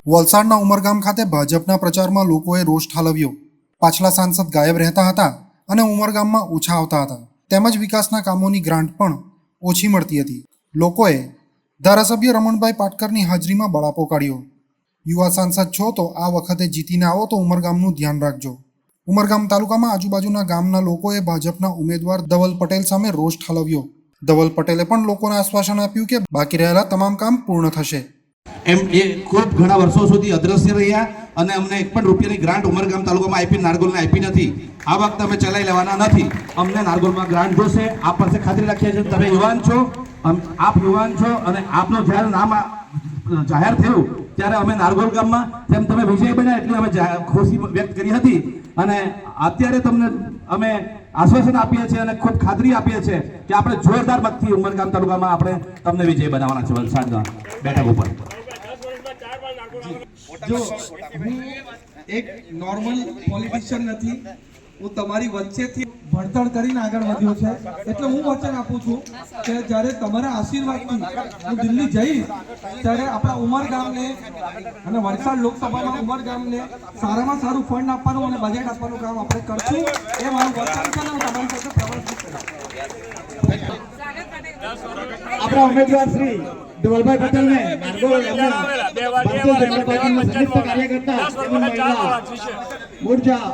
વલસાડના ઉમરગામ ખાતે ભાજપના પ્રચારમાં લોકોએ રોષ ઠાલવ્યો. પાછલા સાંસદ ગાયબ રહેતા હતા અને ઉમરગામમાં ઓછા આવતા હતા. તેમજ વિકાસના કામોની ગ્રાન્ટ પણ ઓછી મળતી હતી. લોકોએ ધારાસભ્ય રમણભાઈ પાટકરની હાજરીમાં બળાપો કાઢ્યો. યુવા સાંસદ છો તો આ વખતે જીતીને આવો તો ઉમરગામનું ધ્યાન રાખજો. ઉમરગામ તાલુકામાં આજુબાજુના ગામના લોકોએ ભાજપના ઉમેદવાર ધવલ પટેલ સામે રોષ ઠાલવ્યો. ધવલ પટેલે પણ લોકોને આશ્વાસન આપ્યું કે બાકી રહેલા તમામ કામ પૂર્ણ થશે. એમ એ ખૂબ ઘણા વર્ષો સુધી અદ્રશ્ય રહ્યા અને અમને એક પણ રૂપિયાની ગ્રાન્ટ ઉમરગામ તાલુકામાં આપી નારગોલને આપી નથી. આ વખતે અમે ચલાવી લેવાના નથી. અમને નારગોલમાં ગ્રાન્ટ જોશે. આપ પાસે ખાતરી રાખીએ છીએ તમે યુવાન છો, આપ યુવાન છો અને આપનું જ્યારે નામ જાહેર થયું ત્યારે અમે નારગોલ ગામમાં જેમ તમે વિજય બન્યા એટલે અમે ખુશી વ્યક્ત કરી હતી અને અત્યારે તમને અમે આશ્વાસન આપીએ છીએ અને ખૂબ ખાતરી આપીએ છીએ કે આપણે જોરદાર મતથી ઉમરગામ તાલુકામાં આપણે તમને વિજય બનાવવાના છે વલસાડના બેઠક ઉપર. જો હું એક નોર્મલ પોલિટિશિયન નથી, હું તમારી વચ્ચેથી ભણતર કરીને આગળ વધ્યો છે. એટલે હું વચન આપું છું કે જ્યારે તમારા આશીર્વાદથી હું દિલ્હી જઈશ ત્યારે આપણા ઉમરગામને અને વલસાડ લોકસભામાં ઉમરગામને સારામાં સારું ફંડ આપવાનું અને બજેટ આપવાનું કામ આપણે કરશું. એ મારું વચન છે ને હું તમારી સાથે પ્રવર્તિત કરીશ. આપણા ઉમેદવાર શ્રી ધવલભાઈ પટેલને નારગોલ ભારતીય જનતા પાર્ટીના સંયુક્ત કાર્યકર્તા મોરચા